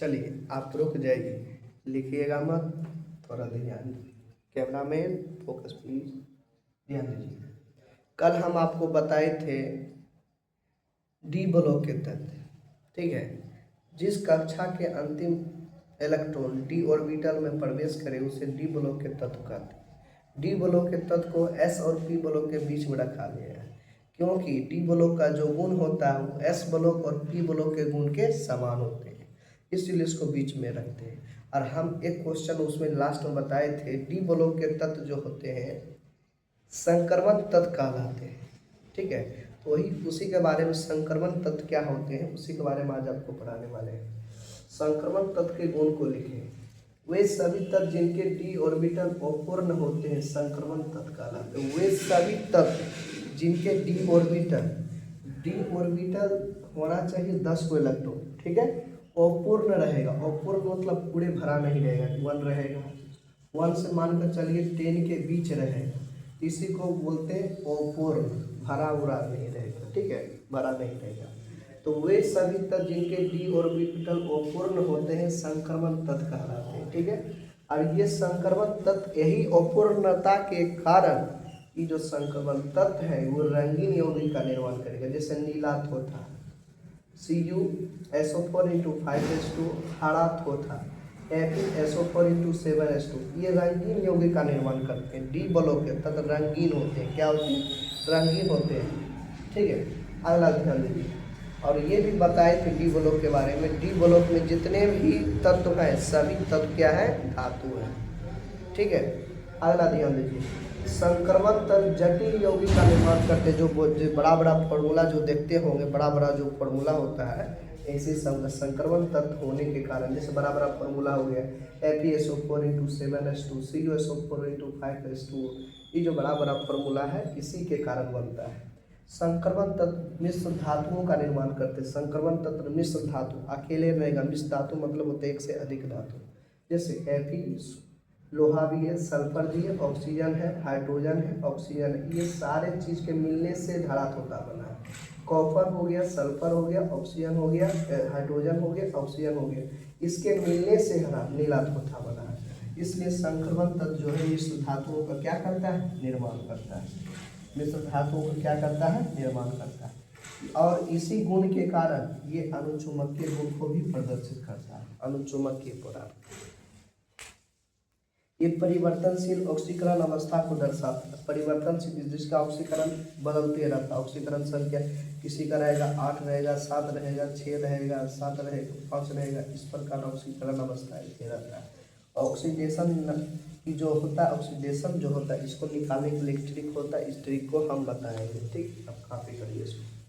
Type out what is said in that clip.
चलिए आप रुक जाइए, लिखिएगा मत, थोड़ा ध्यान। कैमरामैन फोकस प्लीज, ध्यान दीजिए। कल हम आपको बताए थे डी ब्लॉक के तत्व, ठीक है। जिस कक्षा के अंतिम इलेक्ट्रॉन डी ऑर्बिटल में प्रवेश करे उसे डी ब्लॉक के तत्व कहते हैं। डी ब्लॉक के तत्व को एस और पी ब्लॉक के बीच में रखा गया है, क्योंकि डी ब्लॉक का जो गुण होता है वो एस ब्लॉक और पी ब्लॉक के गुण के समान होते हैं, इसलिए इसको बीच में रखते हैं। और हम एक क्वेश्चन उसमें लास्ट में बताए थे, डी ब्लॉक के तत्व जो होते हैं संक्रमण तत्व कहलाते हैं, ठीक है। तो वही उसी के बारे में संक्रमण तत्व क्या होते हैं उसी के बारे में आज आपको पढ़ाने वाले हैं। संक्रमण तत्व के गुण को लिखें। वे सभी तत्व जिनके डी ऑर्बिटल अपूर्ण होते हैं संक्रमण तत्व कहलाते हैं। वे सभी तत्व जिनके डी ऑर्बिटल होना चाहिए 10 को इलेक्ट्रॉन, ठीक है, अपूर्ण रहेगा। अपूर्ण मतलब पूरे भरा नहीं रहेगा, 1 रहेगा, 1 से मानकर चलिए 10 के बीच रहेगा, इसी को बोलते हैं अपूर्ण, भरा उरा नहीं रहेगा, ठीक है, भरा नहीं रहेगा। तो वे सभी तत्व जिनके डी ऑर्बिटल अपूर्ण होते हैं संक्रमण तत्व कहलाते हैं, ठीक है। और ये संक्रमण तत्व यही अपूर्णता के कारण ये जो संक्रमण तत्व है वो रंगीन यौगिक का निर्माण करेगा। जैसे नीला थोथा CuSO4 × 5H2, हरा थोथा FeSO4 × 7H2, ये रंगीन यौगिक का निर्माण करते हैं। डी ब्लॉक के तत्व रंगीन होते हैं, क्या होते हैं, रंगीन होते हैं, ठीक है। अगला ध्यान दीजिए। और ये भी बताए थे डी ब्लॉक के बारे में, डी ब्लॉक में जितने भी तत्व हैं सभी तत्व क्या है, धातु है, ठीक है। अगला ध्यान दीजिए, संक्रमण तत्व जटिल यौगिक का निर्माण करते, जो बड़ा बड़ा फॉर्मूला जो देखते होंगे, बड़ा बड़ा जो फॉर्मूला होता है, ऐसे संक्रमण तत्व होने के कारण, जैसे बड़ा बड़ा फॉर्मूला हो गया FeSO4 × 7H2, CuSO4 × 5H2, ये जो बड़ा बड़ा फॉर्मूला है इसी के कारण बनता है। संक्रमण तत्व मिश्र धातुओं का निर्माण करते हैं। संक्रमण तत्व मिश्र धातु अकेले रहेगा, मिश्र धातु मतलब होते हैं एक से अधिक धातु, जैसे Fe लोहा भी है, सल्फर भी है, ऑक्सीजन है, हाइड्रोजन है, ऑक्सीजन है, ये सारे चीज के मिलने से धारा थोथा बना है। कॉपर हो गया, सल्फर हो गया, ऑक्सीजन हो गया, हाइड्रोजन हो गया, ऑक्सीजन हो गया, इसके मिलने से नीला थोथा बना है। इसलिए संक्रमण तत्व जो है मिश्र धातुओं का क्या करता है, निर्माण करता है। मिश्र धातुओं का क्या करता है, निर्माण करता है। और इसी गुण के कारण ये अनुचुंबकीय गुण को भी प्रदर्शित करता है, अनुचुंबकीय पदार्थ। ये परिवर्तनशील ऑक्सीकरण अवस्था को दर्शाता है। परिवर्तनशील जिसका ऑक्सीकरण बदलते रहता है, ऑक्सीकरण संख्या किसी का रहेगा 8 रहेगा, 7 रहेगा, 6 रहेगा, 7 रहेगा, 5 रहेगा, इस प्रकार ऑक्सीकरण अवस्था रहता है। ऑक्सीडेशन की जो होता है, ऑक्सीडेशन जो होता है इसको निकालने के लिए एक ट्रिक होता है, इस ट्रिक को हम बताएंगे, ठीक। अब कॉपी करिए इसको।